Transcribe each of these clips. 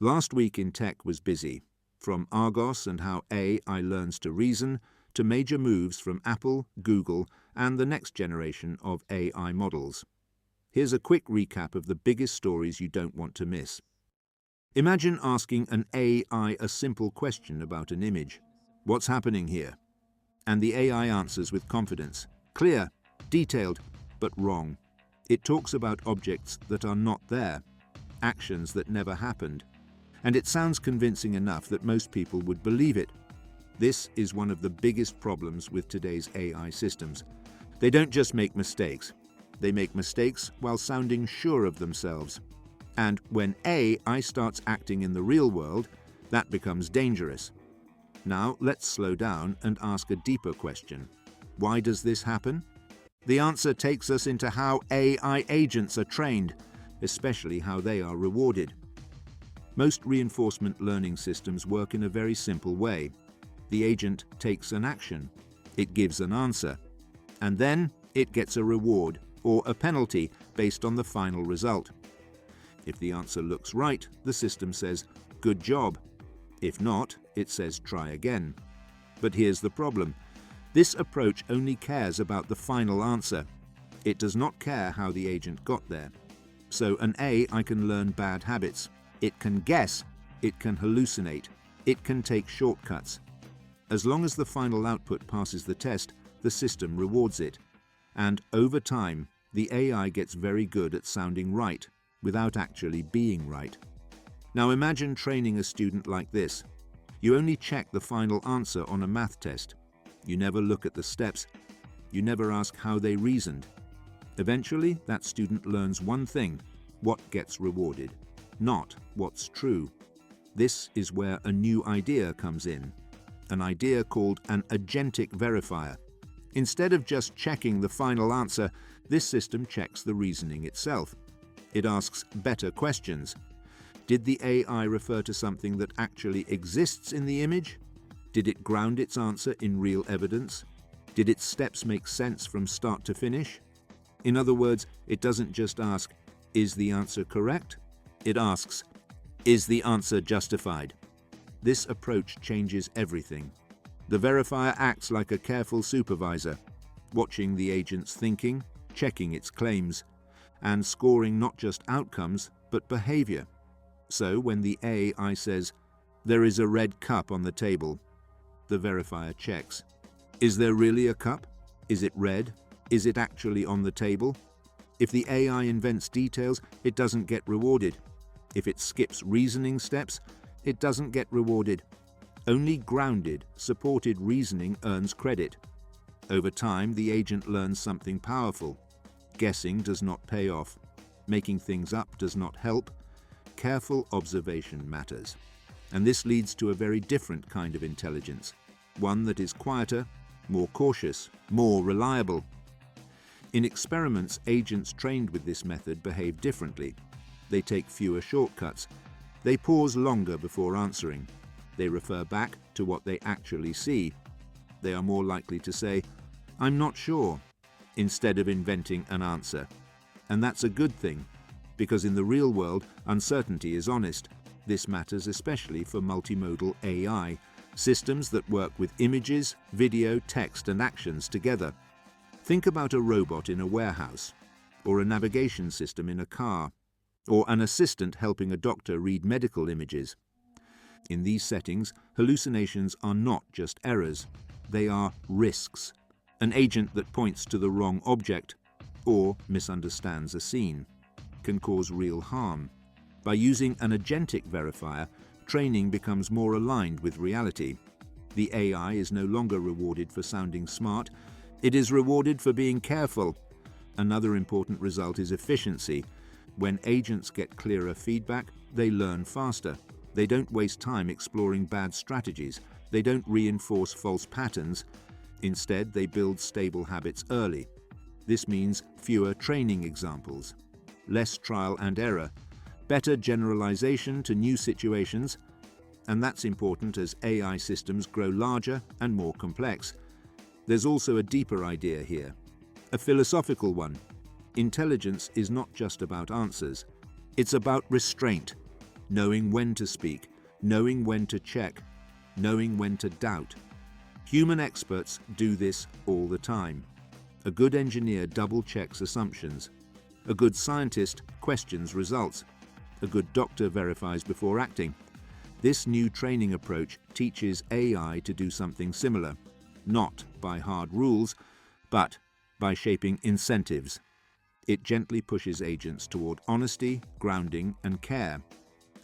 Last week in tech was busy, from Argos and how AI learns to reason, to major moves from Apple, Google, and the next generation of AI models. Here's a quick recap of the biggest stories you don't want to miss. Imagine asking an AI a simple question about an image. What's happening here? And the AI answers with confidence. Clear, detailed, but wrong. It talks about objects that are not there, actions that never happened. And it sounds convincing enough that most people would believe it. This is one of the biggest problems with today's AI systems. They don't just make mistakes. They make mistakes while sounding sure of themselves. And when AI starts acting in the real world, that becomes dangerous. Now, let's slow down and ask a deeper question. Why does this happen? The answer takes us into how AI agents are trained, especially how they are rewarded. Most reinforcement learning systems work in a very simple way. The agent takes an action, it gives an answer, and then it gets a reward or a penalty based on the final result. If the answer looks right, the system says, "Good job." If not, it says, "Try again." But here's the problem. This approach only cares about the final answer. It does not care how the agent got there. So an AI can learn bad habits. It can guess. It can hallucinate. It can take shortcuts. As long as the final output passes the test, the system rewards it. And over time, the AI gets very good at sounding right, without actually being right. Now imagine training a student like this. You only check the final answer on a math test. You never look at the steps. You never ask how they reasoned. Eventually, that student learns one thing: what gets rewarded, not what's true. This is where a new idea comes in. An idea called an agentic verifier. Instead of just checking the final answer, this system checks the reasoning itself. It asks better questions. Did the AI refer to something that actually exists in the image? Did it ground its answer in real evidence? Did its steps make sense from start to finish? In other words, it doesn't just ask, "Is the answer correct?" It asks, "Is the answer justified?" This approach changes everything. The verifier acts like a careful supervisor, watching the agent's thinking, checking its claims, and scoring not just outcomes, but behavior. So when the AI says, "There is a red cup on the table," the verifier checks. Is there really a cup? Is it red? Is it actually on the table? If the AI invents details, it doesn't get rewarded. If it skips reasoning steps, it doesn't get rewarded. Only grounded, supported reasoning earns credit. Over time, the agent learns something powerful. Guessing does not pay off. Making things up does not help. Careful observation matters. And this leads to a very different kind of intelligence, one that is quieter, more cautious, more reliable. In experiments, agents trained with this method behave differently. They take fewer shortcuts. They pause longer before answering. They refer back to what they actually see. They are more likely to say, "I'm not sure," instead of inventing an answer. And that's a good thing, because in the real world, uncertainty is honest. This matters especially for multimodal AI, systems that work with images, video, text, and actions together. Think about a robot in a warehouse, or a navigation system in a car, or an assistant helping a doctor read medical images. In these settings, hallucinations are not just errors. They are risks. An agent that points to the wrong object, or misunderstands a scene, can cause real harm. By using an agentic verifier, training becomes more aligned with reality. The AI is no longer rewarded for sounding smart. It is rewarded for being careful. Another important result is efficiency. When agents get clearer feedback, they learn faster. They don't waste time exploring bad strategies. They don't reinforce false patterns. Instead, they build stable habits early. This means fewer training examples, less trial and error, better generalization to new situations, and that's important as AI systems grow larger and more complex. There's also a deeper idea here, a philosophical one. Intelligence is not just about answers. It's about restraint. knowing when to speak, knowing when to check, knowing when to doubt. Human experts do this all the time. A good engineer double-checks assumptions. A good scientist questions results. A good doctor verifies before acting. This new training approach teaches AI to do something similar, not by hard rules, but by shaping incentives. It gently pushes agents toward honesty, grounding, and care.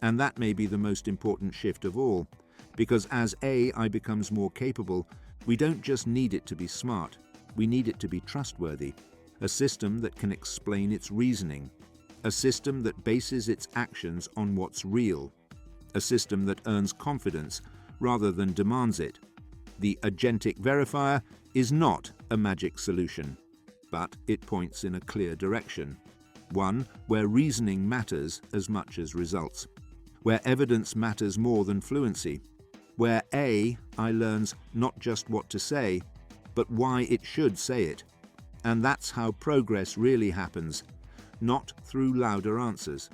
And that may be the most important shift of all, because as AI becomes more capable, we don't just need it to be smart, we need it to be trustworthy. A system that can explain its reasoning. A system that bases its actions on what's real. A system that earns confidence rather than demands it. The agentic verifier is not a magic solution, but it points in a clear direction. One where reasoning matters as much as results. Where evidence matters more than fluency. Where AI learns not just what to say, but why it should say it. And that's how progress really happens, not through louder answers,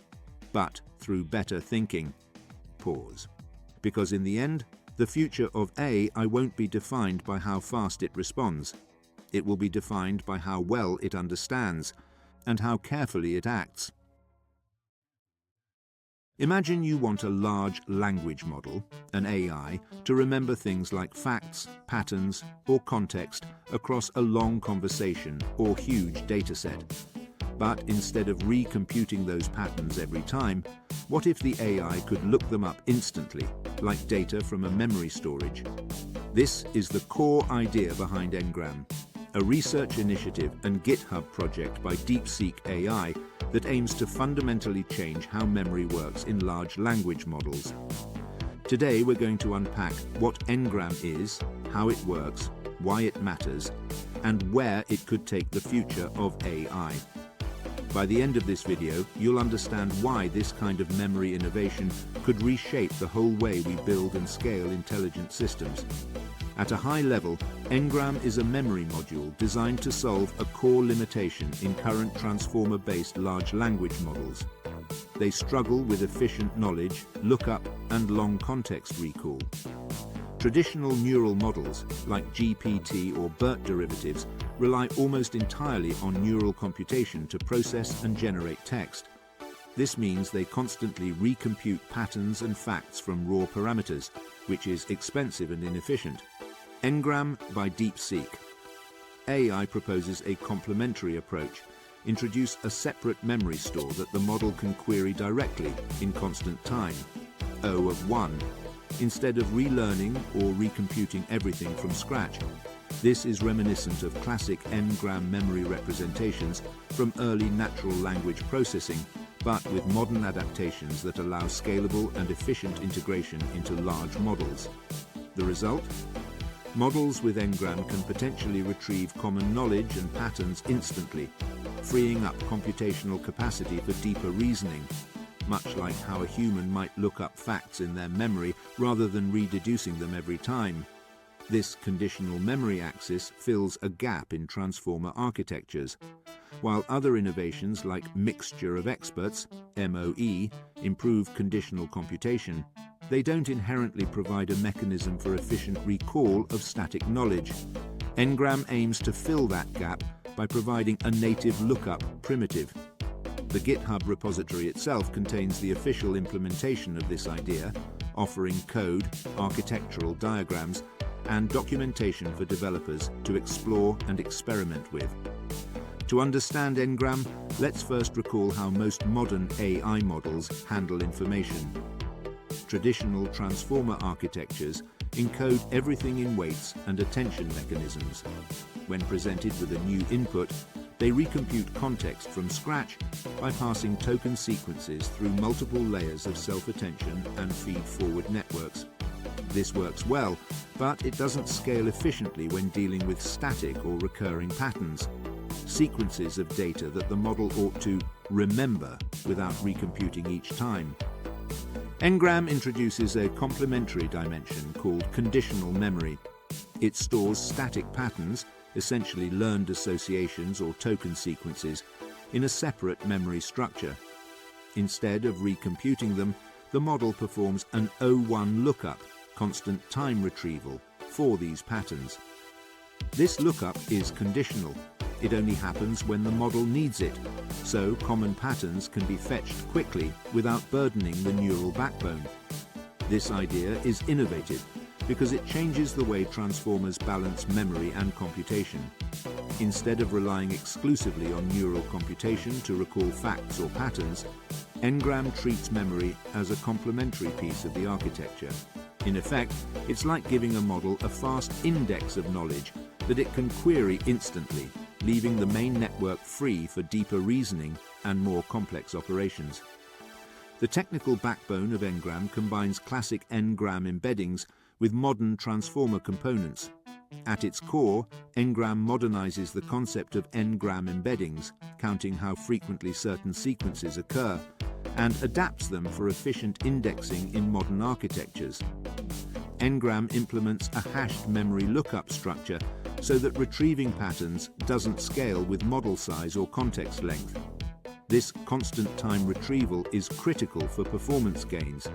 but through better thinking. Pause. Because in the end, the future of AI won't be defined by how fast it responds. It will be defined by how well it understands and how carefully it acts. Imagine you want a large language model, an AI, to remember things like facts, patterns, or context across a long conversation or huge dataset. But instead of recomputing those patterns every time, what if the AI could look them up instantly, like data from a memory storage? This is the core idea behind Engram, a research initiative and GitHub project by DeepSeek AI that aims to fundamentally change how memory works in large language models. Today we're going to unpack what Engram is, how it works, why it matters, and where it could take the future of AI. By the end of this video, you'll understand why this kind of memory innovation could reshape the whole way we build and scale intelligent systems. At a high level, Engram is a memory module designed to solve a core limitation in current transformer-based large language models. They struggle with efficient knowledge, lookup, and long context recall. Traditional neural models, like GPT or BERT derivatives, rely almost entirely on neural computation to process and generate text. This means they constantly recompute patterns and facts from raw parameters, which is expensive and inefficient. Engram by DeepSeek. AI proposes a complementary approach. Introduce a separate memory store that the model can query directly in constant time, O of 1, instead of relearning or recomputing everything from scratch. This is reminiscent of classic Engram memory representations from early natural language processing, but with modern adaptations that allow scalable and efficient integration into large models. The result? Models with Engram can potentially retrieve common knowledge and patterns instantly, freeing up computational capacity for deeper reasoning, much like how a human might look up facts in their memory rather than rededucing them every time. This conditional memory axis fills a gap in transformer architectures, while other innovations like mixture of experts, MOE, improve conditional computation. They don't inherently provide a mechanism for efficient recall of static knowledge. Engram aims to fill that gap by providing a native lookup primitive. The GitHub repository itself contains the official implementation of this idea, offering code, architectural diagrams, and documentation for developers to explore and experiment with. To understand Engram, let's first recall how most modern AI models handle information. Traditional transformer architectures encode everything in weights and attention mechanisms. When presented with a new input, they recompute context from scratch by passing token sequences through multiple layers of self-attention and feed-forward networks. This works well, but it doesn't scale efficiently when dealing with static or recurring patterns, sequences of data that the model ought to remember without recomputing each time. Engram introduces a complementary dimension called conditional memory. It stores static patterns, essentially learned associations or token sequences, in a separate memory structure. Instead of recomputing them, the model performs an O1 lookup, constant time retrieval, for these patterns. This lookup is conditional. It only happens when the model needs it, so common patterns can be fetched quickly without burdening the neural backbone. This idea is innovative because it changes the way transformers balance memory and computation. Instead of relying exclusively on neural computation to recall facts or patterns, Engram treats memory as a complementary piece of the architecture. In effect, it's like giving a model a fast index of knowledge that it can query instantly, leaving the main network free for deeper reasoning and more complex operations. The technical backbone of Engram combines classic Engram embeddings with modern transformer components. At its core, Engram modernizes the concept of Engram embeddings, counting how frequently certain sequences occur, and adapts them for efficient indexing in modern architectures. Engram implements a hashed memory lookup structure so that retrieving patterns doesn't scale with model size or context length. This constant time retrieval is critical for performance gains.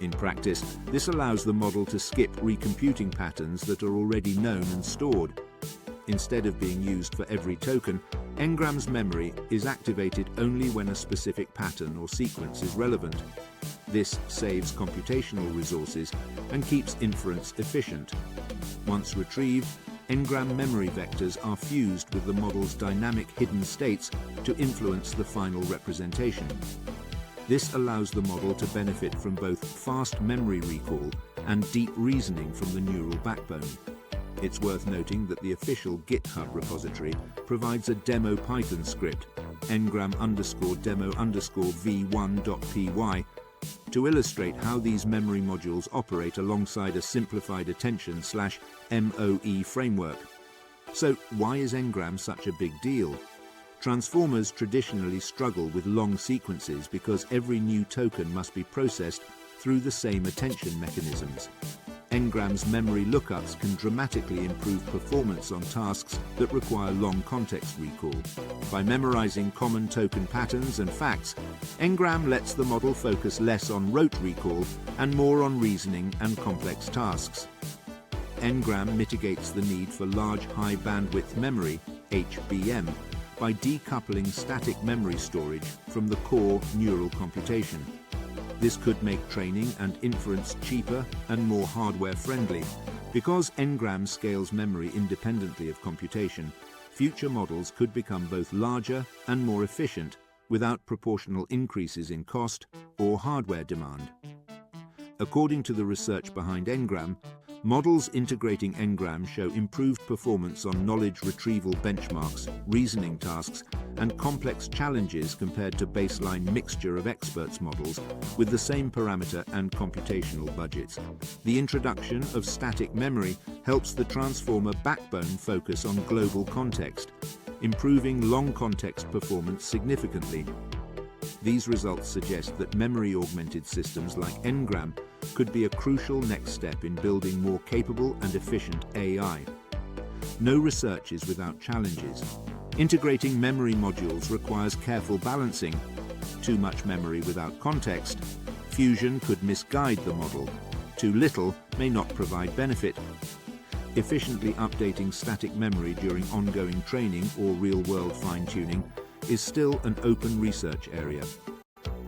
In practice, this allows the model to skip recomputing patterns that are already known and stored. Instead of being used for every token, Engram's memory is activated only when a specific pattern or sequence is relevant. This saves computational resources and keeps inference efficient. Once retrieved, Engram memory vectors are fused with the model's dynamic hidden states to influence the final representation. This allows the model to benefit from both fast memory recall and deep reasoning from the neural backbone. It's worth noting that the official GitHub repository provides a demo Python script, engram_demo_v1.py, to illustrate how these memory modules operate alongside a simplified attention/MOE framework. So why is Engram such a big deal? Transformers traditionally struggle with long sequences because every new token must be processed through the same attention mechanisms. Engram's memory lookups can dramatically improve performance on tasks that require long context recall. By memorizing common token patterns and facts, Engram lets the model focus less on rote recall and more on reasoning and complex tasks. Engram mitigates the need for large high bandwidth memory, HBM, by decoupling static memory storage from the core neural computation. This could make training and inference cheaper and more hardware-friendly. Because Engram scales memory independently of computation, future models could become both larger and more efficient without proportional increases in cost or hardware demand. According to the research behind Engram, models integrating Engram show improved performance on knowledge retrieval benchmarks, reasoning tasks, and complex challenges compared to baseline mixture of experts models with the same parameter and computational budgets. The introduction of static memory helps the transformer backbone focus on global context, improving long context performance significantly. These results suggest that memory-augmented systems like Engram could be a crucial next step in building more capable and efficient AI. No research is without challenges. Integrating memory modules requires careful balancing. Too much memory without context. Fusion could misguide the model. Too little may not provide benefit. Efficiently updating static memory during ongoing training or real-world fine-tuning is still an open research area.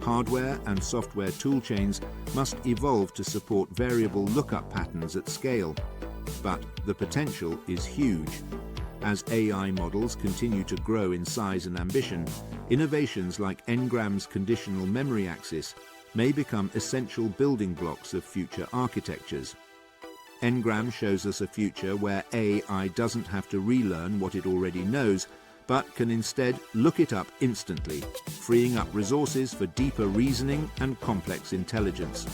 Hardware and software toolchains must evolve to support variable lookup patterns at scale. But the potential is huge. As AI models continue to grow in size and ambition, innovations like Engram's conditional memory axis may become essential building blocks of future architectures. Engram shows us a future where AI doesn't have to relearn what it already knows, but can instead look it up instantly, freeing up resources for deeper reasoning and complex intelligence.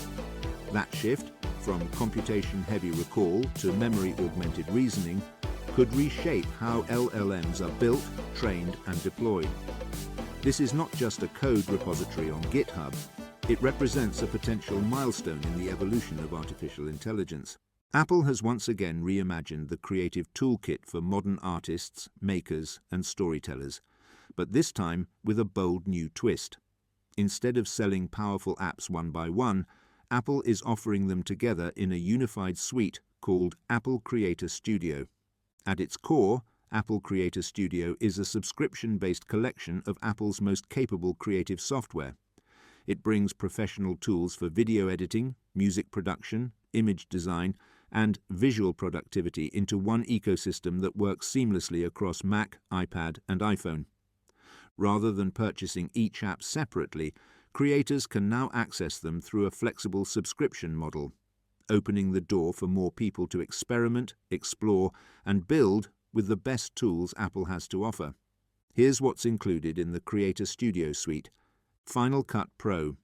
That shift, from computation-heavy recall to memory-augmented reasoning, could reshape how LLMs are built, trained, and deployed. This is not just a code repository on GitHub. It represents a potential milestone in the evolution of artificial intelligence. Apple has once again reimagined the creative toolkit for modern artists, makers, and storytellers, but this time with a bold new twist. Instead of selling powerful apps one by one, Apple is offering them together in a unified suite called Apple Creator Studio. At its core, Apple Creator Studio is a subscription-based collection of Apple's most capable creative software. It brings professional tools for video editing, music production, image design, and visual productivity into one ecosystem that works seamlessly across Mac, iPad, and iPhone. Rather than purchasing each app separately, creators can now access them through a flexible subscription model, opening the door for more people to experiment, explore, and build with the best tools Apple has to offer. Here's what's included in the Creator Studio suite. Final Cut Pro,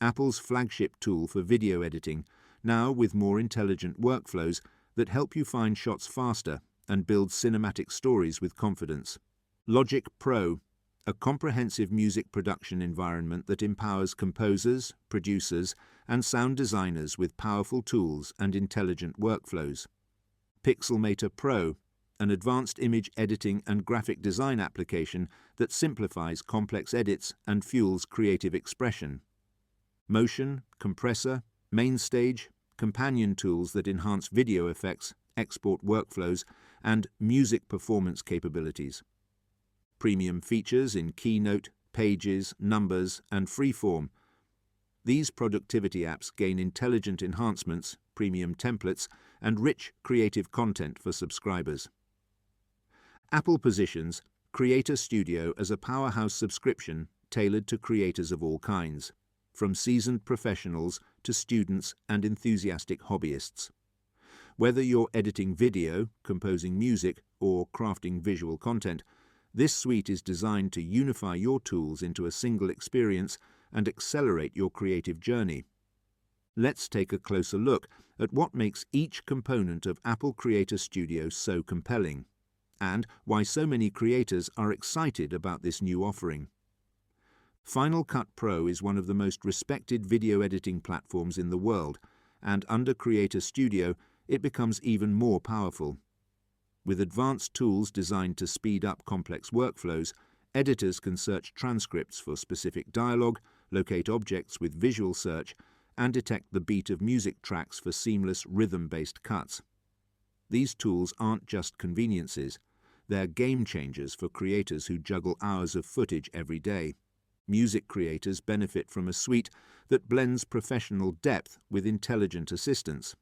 Apple's flagship tool for video editing, now with more intelligent workflows that help you find shots faster and build cinematic stories with confidence. Logic Pro, a comprehensive music production environment that empowers composers, producers, and sound designers with powerful tools and intelligent workflows. Pixelmator Pro, an advanced image editing and graphic design application that simplifies complex edits and fuels creative expression. Motion, compressor, mainstage, companion tools that enhance video effects, export workflows, and music performance capabilities. Premium features in Keynote, Pages, Numbers, and Freeform. These productivity apps gain intelligent enhancements, premium templates, and rich creative content for subscribers. Apple positions Creator Studio as a powerhouse subscription tailored to creators of all kinds, from seasoned professionals to students and enthusiastic hobbyists. Whether you're editing video, composing music, or crafting visual content, this suite is designed to unify your tools into a single experience and accelerate your creative journey. Let's take a closer look at what makes each component of Apple Creator Studio so compelling, and why so many creators are excited about this new offering. Final Cut Pro is one of the most respected video editing platforms in the world, and under Creator Studio, it becomes even more powerful. With advanced tools designed to speed up complex workflows, editors can search transcripts for specific dialogue, locate objects with visual search, and detect the beat of music tracks for seamless rhythm-based cuts. These tools aren't just conveniences. They're game changers for creators who juggle hours of footage every day. Music creators benefit from a suite that blends professional depth with intelligent assistance.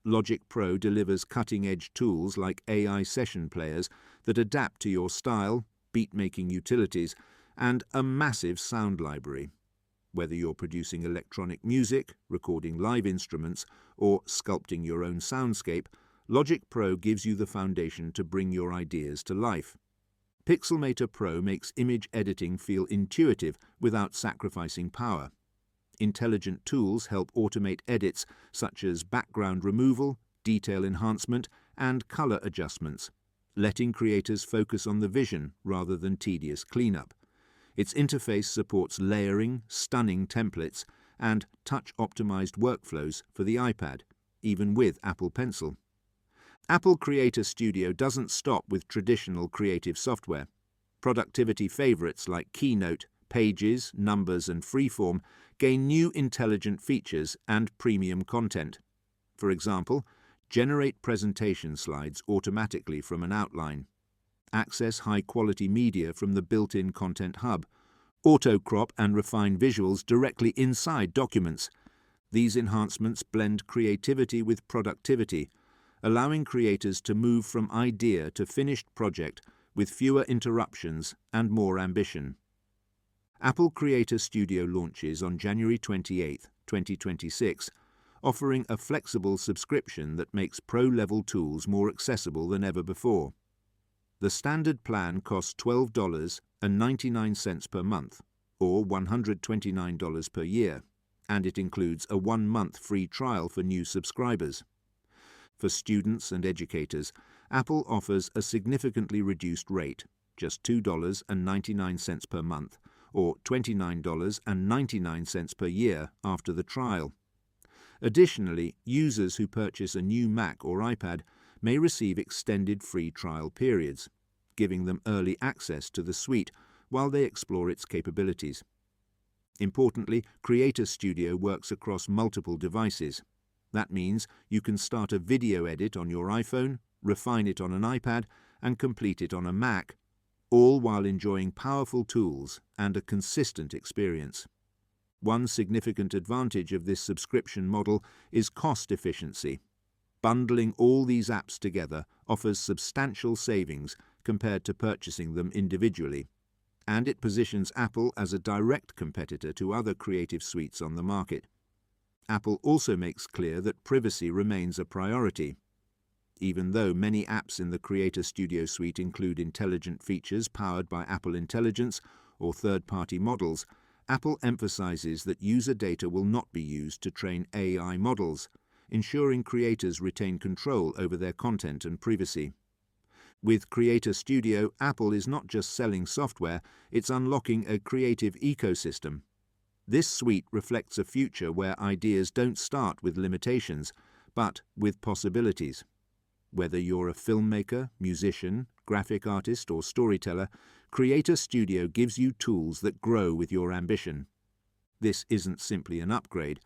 Logic Pro delivers cutting-edge tools like AI session players that adapt to your style, beat-making utilities, and a massive sound library. Whether you're producing electronic music, recording live instruments, or sculpting your own soundscape, Logic Pro gives you the foundation to bring your ideas to life. Pixelmator Pro makes image editing feel intuitive without sacrificing power. Intelligent tools help automate edits such as background removal, detail enhancement, and color adjustments, letting creators focus on the vision rather than tedious cleanup. Its interface supports layering, stunning templates, and touch-optimized workflows for the iPad, even with Apple Pencil. Apple Creator Studio doesn't stop with traditional creative software. Productivity favorites like Keynote, Pages, Numbers, and Freeform gain new intelligent features and premium content. For example, generate presentation slides automatically from an outline. Access high-quality media from the built-in Content Hub. Auto-crop and refine visuals directly inside documents. These enhancements blend creativity with productivity, allowing creators to move from idea to finished project with fewer interruptions and more ambition. Apple Creator Studio launches on January 28, 2026, offering a flexible subscription that makes pro-level tools more accessible than ever before. The standard plan costs $12.99 per month, or $129 per year, and it includes a 1-month free trial for new subscribers. For students and educators, Apple offers a significantly reduced rate, just $2.99 per month, or $29.99 per year after the trial. Additionally, users who purchase a new Mac or iPad may receive extended free trial periods, giving them early access to the suite while they explore its capabilities. Importantly, Creator Studio works across multiple devices. That means you can start a video edit on your iPhone, refine it on an iPad, and complete it on a Mac, all while enjoying powerful tools and a consistent experience. One significant advantage of this subscription model is cost efficiency. Bundling all these apps together offers substantial savings compared to purchasing them individually, and it positions Apple as a direct competitor to other creative suites on the market. Apple also makes clear that privacy remains a priority. Even though many apps in the Creator Studio suite include intelligent features powered by Apple Intelligence or third-party models, Apple emphasizes that user data will not be used to train AI models, ensuring creators retain control over their content and privacy. With Creator Studio, Apple is not just selling software, it's unlocking a creative ecosystem. This suite reflects a future where ideas don't start with limitations, but with possibilities. Whether you're a filmmaker, musician, graphic artist, or storyteller, Creator Studio gives you tools that grow with your ambition. This isn't simply an upgrade.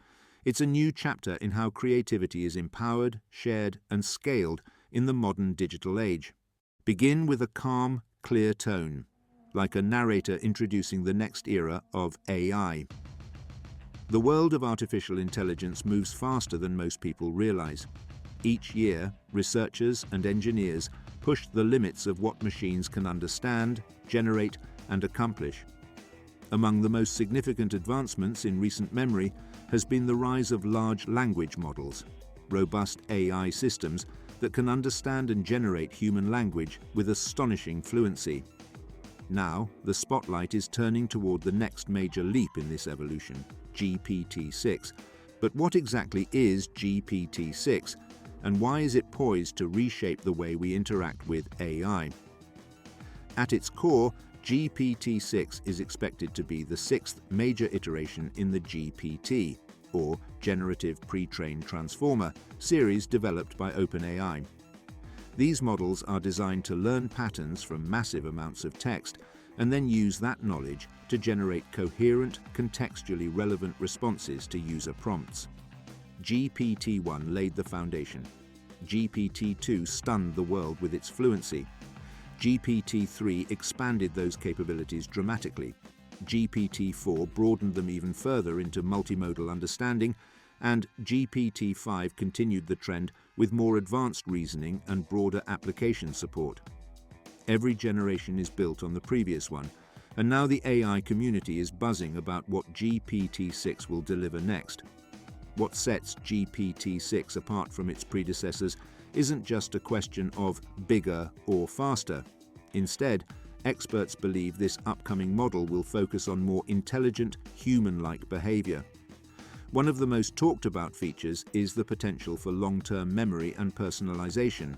It's a new chapter in how creativity is empowered, shared, and scaled in the modern digital age. Begin with a calm, clear tone, like a narrator introducing the next era of AI. The world of artificial intelligence moves faster than most people realize. Each year, researchers and engineers push the limits of what machines can understand, generate, and accomplish. Among the most significant advancements in recent memory has been the rise of large language models, robust AI systems that can understand and generate human language with astonishing fluency. Now, the spotlight is turning toward the next major leap in this evolution, GPT-6. But what exactly is GPT-6, and why is it poised to reshape the way we interact with AI? At its core, GPT-6 is expected to be the sixth major iteration in the GPT, or Generative Pre-trained Transformer, series developed by OpenAI. These models are designed to learn patterns from massive amounts of text and then use that knowledge to generate coherent, contextually relevant responses to user prompts. GPT-1 laid the foundation. GPT-2 stunned the world with its fluency. GPT-3 expanded those capabilities dramatically. GPT-4 broadened them even further into multimodal understanding, and GPT-5 continued the trend with more advanced reasoning and broader application support. Every generation is built on the previous one, and now the AI community is buzzing about what GPT-6 will deliver next. What sets GPT-6 apart from its predecessors isn't just a question of bigger or faster. Instead, experts believe this upcoming model will focus on more intelligent, human-like behavior. One of the most talked about features is the potential for long-term memory and personalization,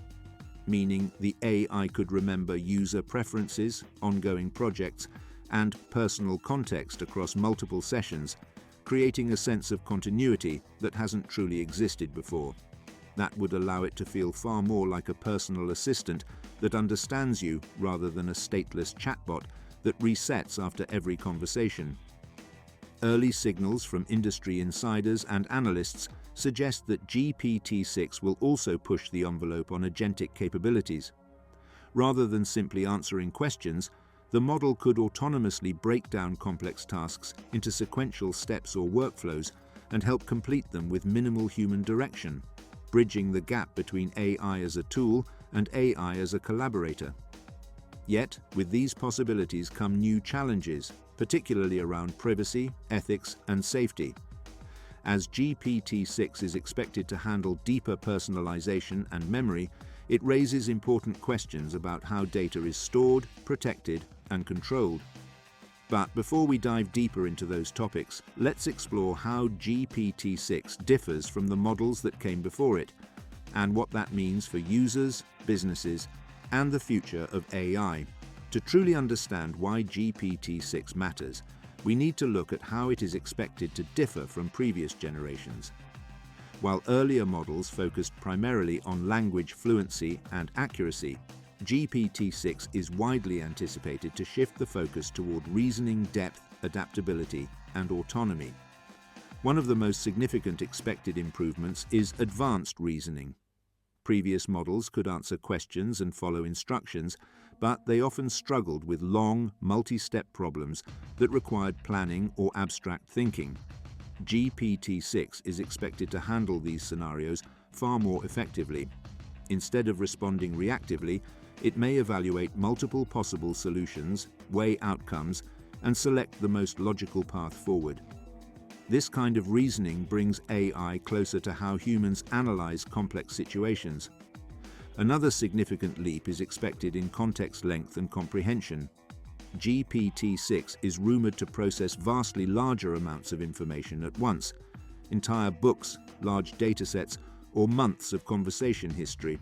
meaning the AI could remember user preferences, ongoing projects, and personal context across multiple sessions, creating a sense of continuity that hasn't truly existed before. That would allow it to feel far more like a personal assistant that understands you rather than a stateless chatbot that resets after every conversation. Early signals from industry insiders and analysts suggest that GPT-6 will also push the envelope on agentic capabilities. Rather than simply answering questions, the model could autonomously break down complex tasks into sequential steps or workflows and help complete them with minimal human direction, bridging the gap between AI as a tool and AI as a collaborator. Yet, with these possibilities come new challenges, particularly around privacy, ethics, and safety. As GPT-6 is expected to handle deeper personalization and memory, it raises important questions about how data is stored, protected, and controlled. But before we dive deeper into those topics, let's explore how GPT-6 differs from the models that came before it, and what that means for users, businesses, and the future of AI. To truly understand why GPT-6 matters, we need to look at how it is expected to differ from previous generations. While earlier models focused primarily on language fluency and accuracy, GPT-6 is widely anticipated to shift the focus toward reasoning depth, adaptability, and autonomy. One of the most significant expected improvements is advanced reasoning. Previous models could answer questions and follow instructions, but they often struggled with long, multi-step problems that required planning or abstract thinking. GPT-6 is expected to handle these scenarios far more effectively. Instead of responding reactively, it may evaluate multiple possible solutions, weigh outcomes, and select the most logical path forward. This kind of reasoning brings AI closer to how humans analyze complex situations. Another significant leap is expected in context length and comprehension. GPT-6 is rumored to process vastly larger amounts of information at once, entire books, large datasets, or months of conversation history.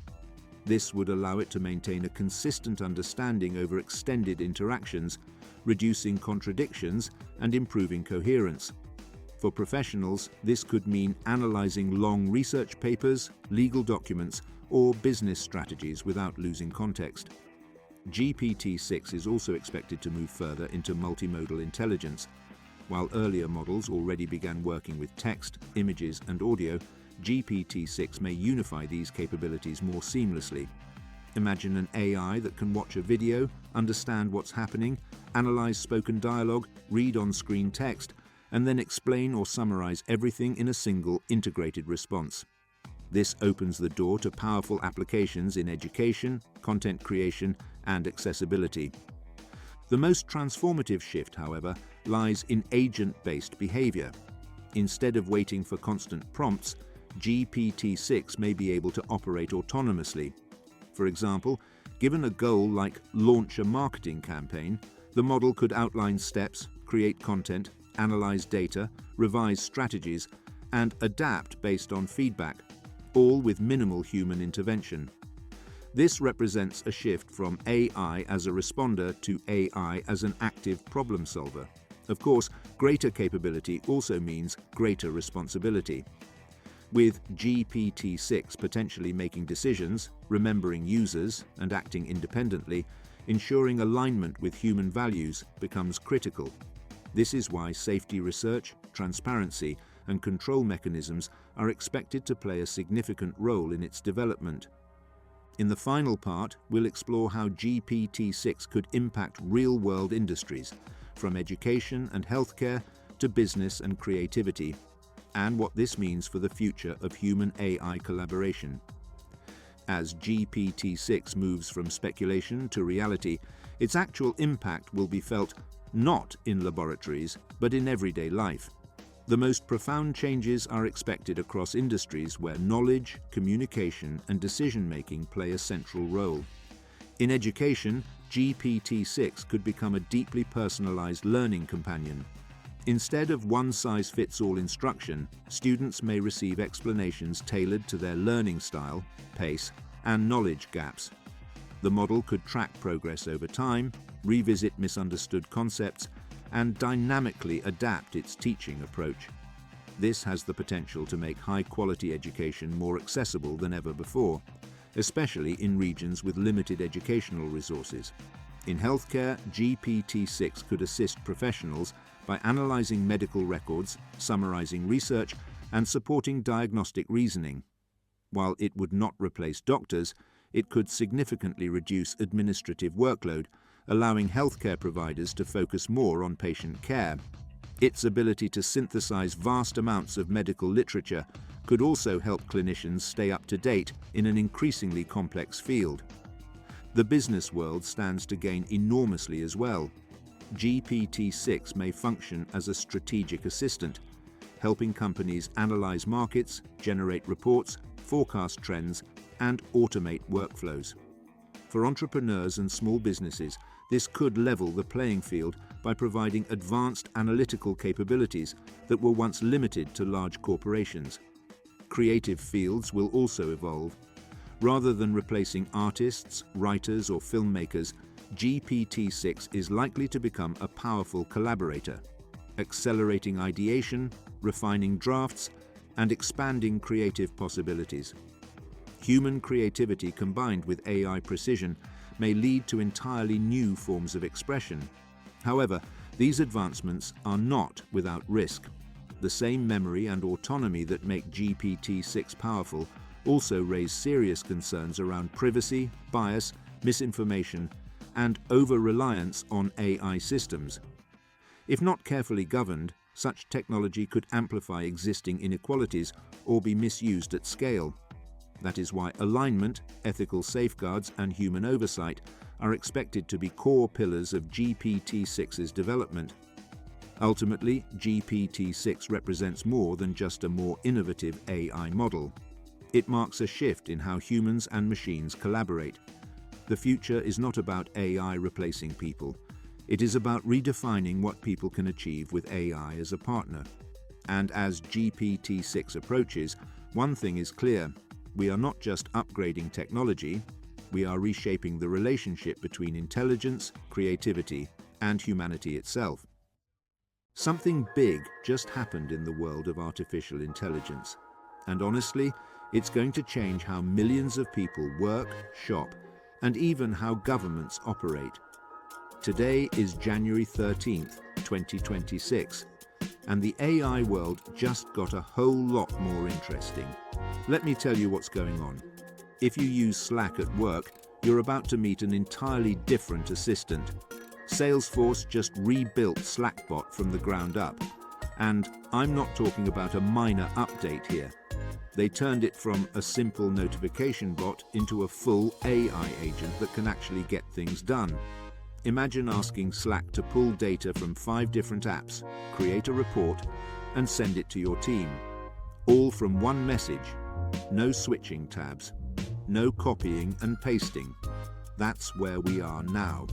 This would allow it to maintain a consistent understanding over extended interactions, reducing contradictions and improving coherence. For professionals, this could mean analyzing long research papers, legal documents, or business strategies without losing context. GPT-6 is also expected to move further into multimodal intelligence. While earlier models already began working with text, images, and audio, GPT-6 may unify these capabilities more seamlessly. Imagine an AI that can watch a video, understand what's happening, analyze spoken dialogue, read on-screen text, and then explain or summarize everything in a single integrated response. This opens the door to powerful applications in education, content creation, and accessibility. The most transformative shift, however, lies in agent-based behavior. Instead of waiting for constant prompts, GPT-6 may be able to operate autonomously. For example, given a goal like launch a marketing campaign, the model could outline steps, create content, analyze data, revise strategies, and adapt based on feedback, all with minimal human intervention. This represents a shift from AI as a responder to AI as an active problem solver. Of course, greater capability also means greater responsibility. With GPT-6 potentially making decisions, remembering users, and acting independently, ensuring alignment with human values becomes critical. This is why safety research, transparency, and control mechanisms are expected to play a significant role in its development. In the final part, we'll explore how GPT-6 could impact real-world industries, from education and healthcare to business and creativity, and what this means for the future of human-AI collaboration. As GPT-6 moves from speculation to reality, its actual impact will be felt not in laboratories, but in everyday life. The most profound changes are expected across industries where knowledge, communication, and decision-making play a central role. In education, GPT-6 could become a deeply personalized learning companion. Instead of one-size-fits-all instruction, students may receive explanations tailored to their learning style, pace, and knowledge gaps. The model could track progress over time, revisit misunderstood concepts, and dynamically adapt its teaching approach. This has the potential to make high-quality education more accessible than ever before, especially in regions with limited educational resources. In healthcare, GPT-6 could assist professionals by analyzing medical records, summarizing research, and supporting diagnostic reasoning. While it would not replace doctors, it could significantly reduce administrative workload, allowing healthcare providers to focus more on patient care. Its ability to synthesize vast amounts of medical literature could also help clinicians stay up to date in an increasingly complex field. The business world stands to gain enormously as well. GPT-6 may function as a strategic assistant, helping companies analyze markets, generate reports, forecast trends, and automate workflows. For entrepreneurs and small businesses, this could level the playing field by providing advanced analytical capabilities that were once limited to large corporations. Creative fields will also evolve. Rather than replacing artists, writers, or filmmakers, GPT-6 is likely to become a powerful collaborator, accelerating ideation, refining drafts, and expanding creative possibilities. Human creativity combined with AI precision may lead to entirely new forms of expression. However, These advancements are not without risk. The same memory and autonomy that make GPT-6 powerful also raise serious concerns around privacy, bias, misinformation, and over-reliance on AI systems. If not carefully governed, such technology could amplify existing inequalities or be misused at scale. That is why alignment, ethical safeguards, and human oversight are expected to be core pillars of GPT-6's development. Ultimately, GPT-6 represents more than just a more innovative AI model. It marks a shift in how humans and machines collaborate. The future is not about AI replacing people. It is about redefining what people can achieve with AI as a partner. And as GPT-6 approaches, one thing is clear. We are not just upgrading technology, we are reshaping the relationship between intelligence, creativity, and humanity itself. Something big just happened in the world of artificial intelligence. And honestly, it's going to change how millions of people work, shop, and even how governments operate. Today is January 13th, 2026, and the AI world just got a whole lot more interesting. Let me tell you what's going on. If you use Slack at work, you're about to meet an entirely different assistant. Salesforce just rebuilt Slackbot from the ground up. And I'm not talking about a minor update here. They turned it from a simple notification bot into a full AI agent that can actually get things done. Imagine asking Slack to pull data from 5 different apps, create a report, and send it to your team. All from one message. No switching tabs. No copying and pasting. That's where we are now.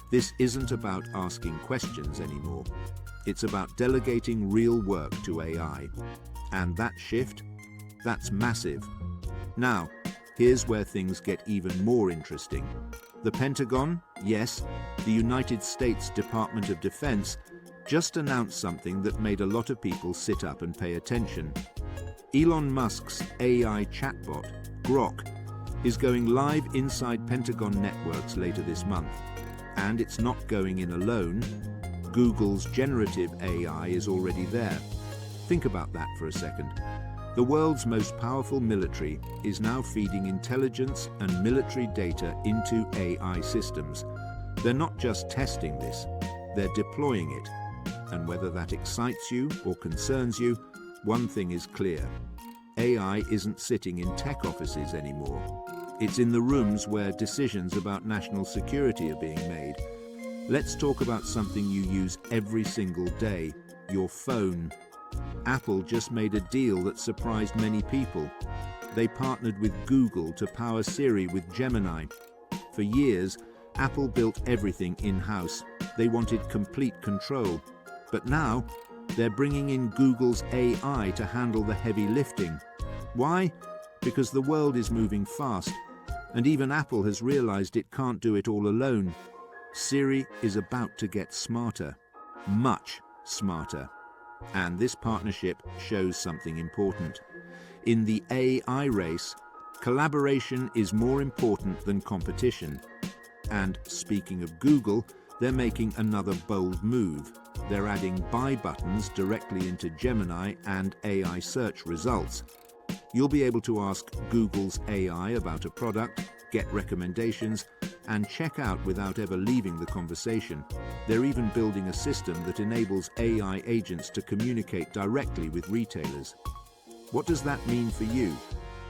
This isn't about asking questions anymore. It's about delegating real work to AI. And that shift? That's massive. Now, here's where things get even more interesting. The Pentagon, yes, the United States Department of Defense, just announced something that made a lot of people sit up and pay attention. Elon Musk's AI chatbot, Grok, is going live inside Pentagon networks later this month. And it's not going in alone. Google's generative AI is already there. Think about that for a second. The world's most powerful military is now feeding intelligence and military data into AI systems. They're not just testing this, they're deploying it. And whether that excites you or concerns you, one thing is clear. AI isn't sitting in tech offices anymore. It's in the rooms where decisions about national security are being made. Let's talk about something you use every single day, your phone. Apple just made a deal that surprised many people. They partnered with Google to power Siri with Gemini. For years, Apple built everything in-house. They wanted complete control. But now, they're bringing in Google's AI to handle the heavy lifting. Why? Because the world is moving fast. And even Apple has realized it can't do it all alone. Siri is about to get smarter. Much smarter. And this partnership shows something important. In the AI race, collaboration is more important than competition. And speaking of Google, they're making another bold move. They're adding buy buttons directly into Gemini and AI search results. You'll be able to ask Google's AI about a product, get recommendations, and check out without ever leaving the conversation. They're even building a system that enables AI agents to communicate directly with retailers. What does that mean for you?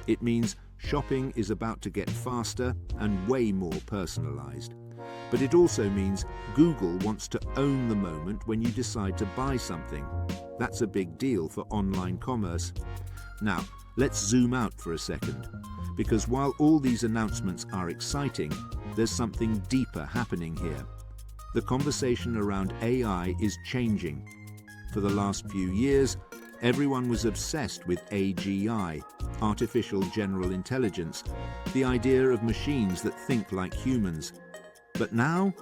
It means shopping is about to get faster and way more personalized. But it also means Google wants to own the moment when you decide to buy something. That's a big deal for online commerce. Now, let's zoom out for a second, because while all these announcements are exciting, there's something deeper happening here. The conversation around AI is changing. For the last few years, everyone was obsessed with AGI, artificial general intelligence, the idea of machines that think like humans. But now,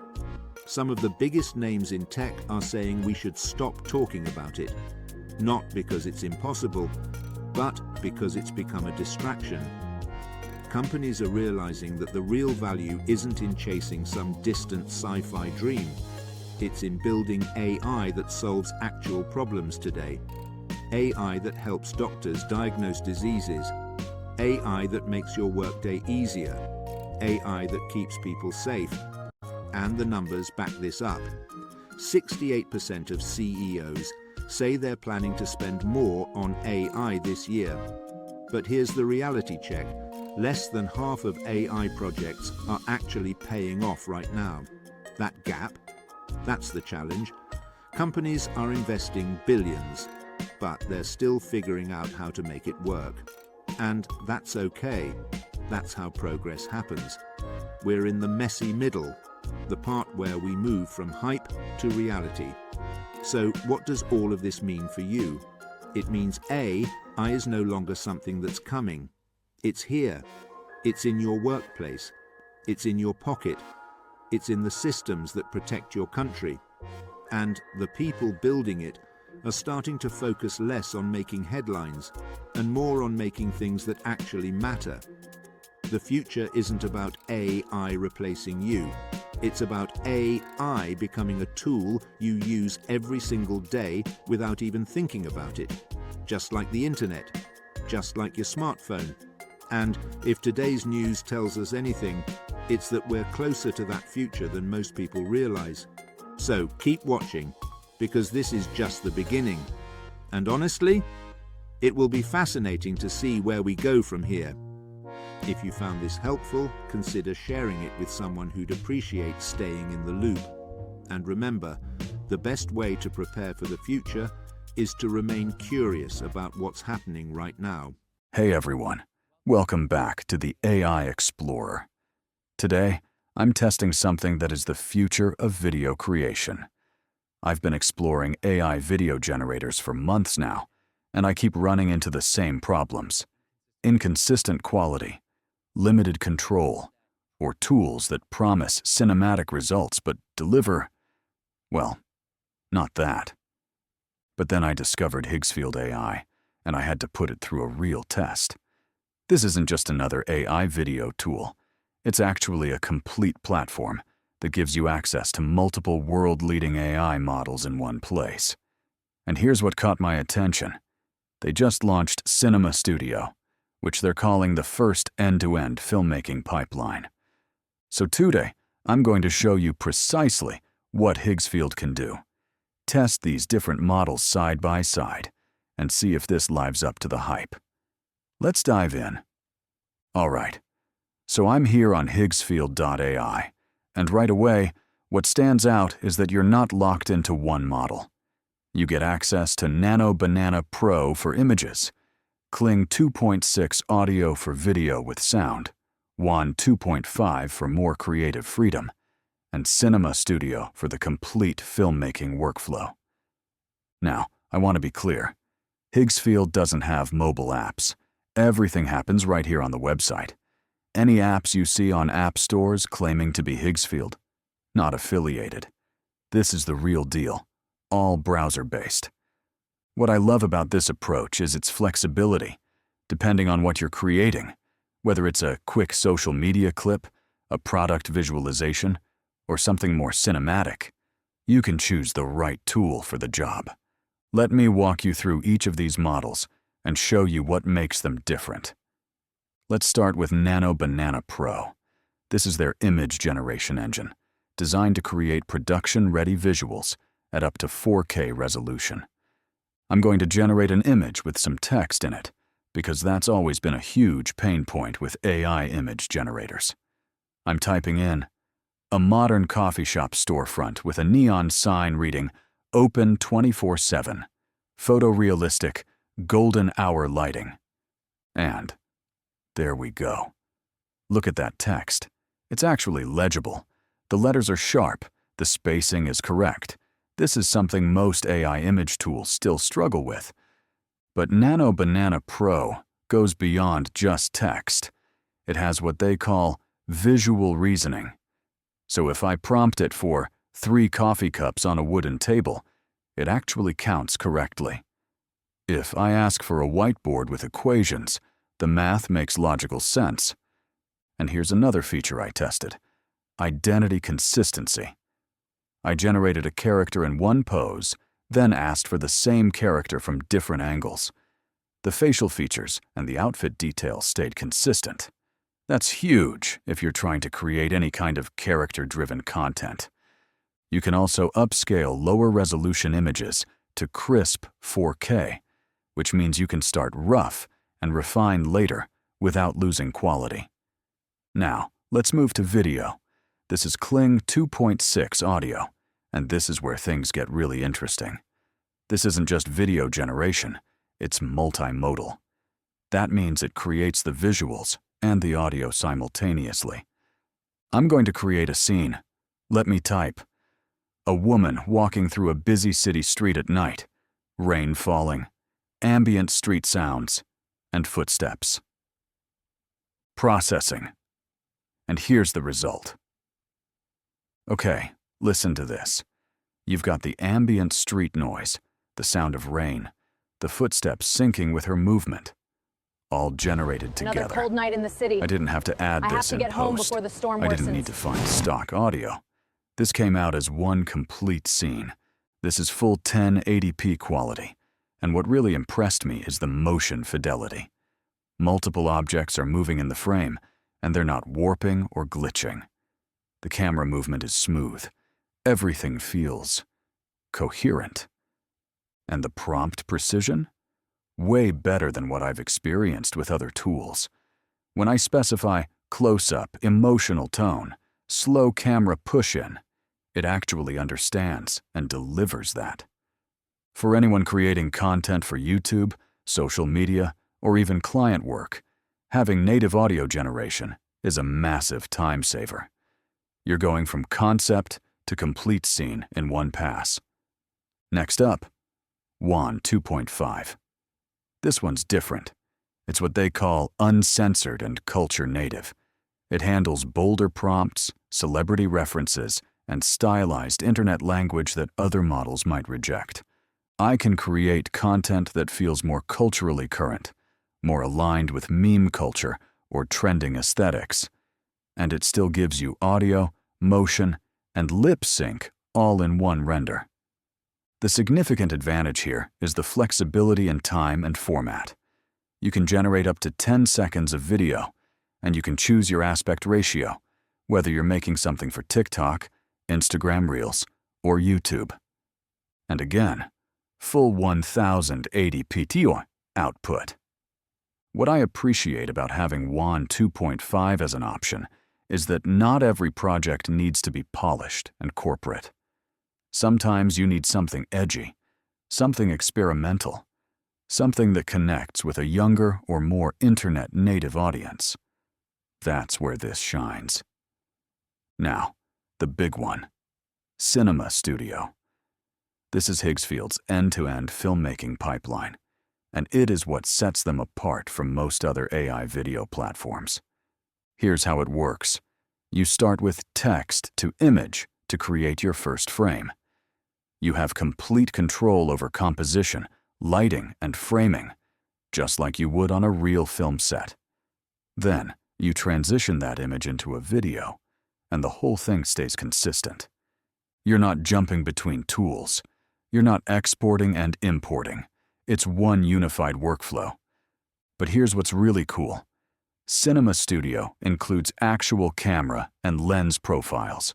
some of the biggest names in tech are saying we should stop talking about it. Not because it's impossible, but because it's become a distraction. Companies are realizing that the real value isn't in chasing some distant sci-fi dream. It's in building AI that solves actual problems today. AI that helps doctors diagnose diseases. AI that makes your workday easier. AI that keeps people safe. And the numbers back this up. 68% of CEOs say they're planning to spend more on AI this year. But here's the reality check. Less than half of AI projects are actually paying off right now. That gap, that's the challenge. Companies are investing billions, but they're still figuring out how to make it work. And that's okay. That's how progress happens. We're in the messy middle, the part where we move from hype to reality. So what does all of this mean for you? It means AI is no longer something that's coming. It's here. It's in your workplace. It's in your pocket. It's in the systems that protect your country. And the people building it are starting to focus less on making headlines and more on making things that actually matter. The future isn't about AI replacing you. It's about AI becoming a tool you use every single day without even thinking about it. Just like the internet, just like your smartphone. And if today's news tells us anything, it's that we're closer to that future than most people realize. So keep watching, because this is just the beginning. And honestly, it will be fascinating to see where we go from here. If you found this helpful, consider sharing it with someone who'd appreciate staying in the loop. And remember, the best way to prepare for the future is to remain curious about what's happening right now. Hey everyone, welcome back to the AI Explorer. Today, I'm testing something that is the future of video creation. I've been exploring AI video generators for months now, and I keep running into the same problems: inconsistent quality, limited control, or tools that promise cinematic results but deliver, well, not that. But then I discovered Higgsfield AI, and I had to put it through a real test. This isn't just another AI video tool. It's actually a complete platform that gives you access to multiple world-leading AI models in one place. And here's what caught my attention. They just launched Cinema Studio, which they're calling the first end-to-end filmmaking pipeline. So today, I'm going to show you precisely what Higgsfield can do. Test these different models side by side and see if this lives up to the hype. Let's dive in. All right, so I'm here on Higgsfield.ai, and right away, what stands out is that you're not locked into one model. You get access to Nano Banana Pro for images, Kling 2.6 audio for video with sound, WAN 2.5 for more creative freedom, and Cinema Studio for the complete filmmaking workflow. Now, I want to be clear. Higgsfield doesn't have mobile apps. Everything happens right here on the website. Any apps you see on app stores claiming to be Higgsfield, not affiliated. This is the real deal, all browser-based. What I love about this approach is its flexibility, depending on what you're creating, whether it's a quick social media clip, a product visualization, or something more cinematic. You can choose the right tool for the job. Let me walk you through each of these models and show you what makes them different. Let's start with Nano Banana Pro. This is their image generation engine, designed to create production-ready visuals at up to 4K resolution. I'm going to generate an image with some text in it, because that's always been a huge pain point with AI image generators. I'm typing in, a modern coffee shop storefront with a neon sign reading, Open 24/7, photorealistic, golden hour lighting. And there we go. Look at that text. It's actually legible. The letters are sharp, the spacing is correct. This is something most AI image tools still struggle with. But Nano Banana Pro goes beyond just text. It has what they call visual reasoning. So if I prompt it for 3 coffee cups on a wooden table, it actually counts correctly. If I ask for a whiteboard with equations, the math makes logical sense. And here's another feature I tested: identity consistency. I generated a character in one pose, then asked for the same character from different angles. The facial features and the outfit details stayed consistent. That's huge if you're trying to create any kind of character-driven content. You can also upscale lower-resolution images to crisp 4K, which means you can start rough and refine later without losing quality. Now, let's move to video. This is Kling 2.6 audio, and this is where things get really interesting. This isn't just video generation, it's multimodal. That means it creates the visuals and the audio simultaneously. I'm going to create a scene. Let me type. A woman walking through a busy city street at night, rain falling, ambient street sounds, and footsteps. Processing. And here's the result. Okay, listen to this. You've got the ambient street noise, the sound of rain, the footsteps syncing with her movement, all generated together. Another cold night in the city. I didn't have to add I have this to in get home post. before the storm I didn't worsens. need to find stock audio. This came out as one complete scene. This is full 1080p quality, and what really impressed me is the motion fidelity. Multiple objects are moving in the frame, and they're not warping or glitching. The camera movement is smooth. Everything feels coherent. And the prompt precision? Way better than what I've experienced with other tools. When I specify close-up, emotional tone, slow camera push-in, it actually understands and delivers that. For anyone creating content for YouTube, social media, or even client work, having native audio generation is a massive time saver. You're going from concept to complete scene in one pass. Next up, WAN 2.5. This one's different. It's what they call uncensored and culture native. It handles bolder prompts, celebrity references, and stylized internet language that other models might reject. I can create content that feels more culturally current, more aligned with meme culture or trending aesthetics. And it still gives you audio, motion, and lip sync all in one render. The significant advantage here is the flexibility in time and format. You can generate up to 10 seconds of video, and you can choose your aspect ratio, whether you're making something for TikTok, Instagram Reels, or YouTube. And again, full 1080p output. What I appreciate about having WAN 2.5 as an option is that not every project needs to be polished and corporate. Sometimes you need something edgy, something experimental, something that connects with a younger or more internet-native audience. That's where this shines. Now, the big one, Cinema Studio. This is Higgsfield's end-to-end filmmaking pipeline, and it is what sets them apart from most other AI video platforms. Here's how it works. You start with text to image to create your first frame. You have complete control over composition, lighting, and framing, just like you would on a real film set. Then, you transition that image into a video, and the whole thing stays consistent. You're not jumping between tools. You're not exporting and importing. It's one unified workflow. But here's what's really cool. Cinema Studio includes actual camera and lens profiles.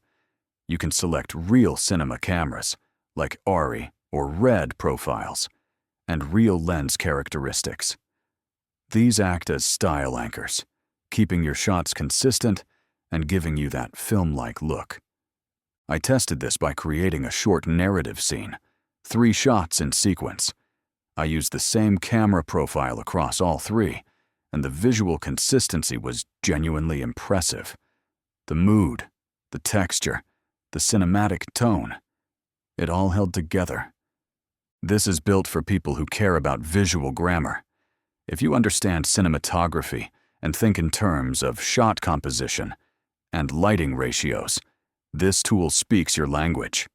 You can select real cinema cameras, like ARRI or RED profiles, and real lens characteristics. These act as style anchors, keeping your shots consistent and giving you that film-like look. I tested this by creating a short narrative scene, 3 shots in sequence. I used the same camera profile across all 3, and the visual consistency was genuinely impressive. The mood, the texture, the cinematic tone, it all held together. This is built for people who care about visual grammar. If you understand cinematography and think in terms of shot composition and lighting ratios, this tool speaks your language.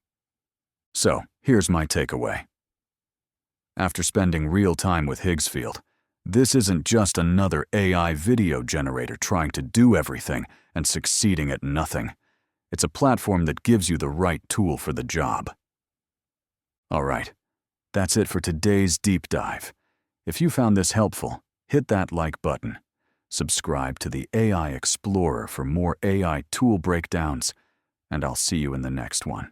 So, here's my takeaway. After spending real time with Higgsfield, this isn't just another AI video generator trying to do everything and succeeding at nothing. It's a platform that gives you the right tool for the job. All right, that's it for today's deep dive. If you found this helpful, hit that like button. Subscribe to the AI Explorer for more AI tool breakdowns, and I'll see you in the next one.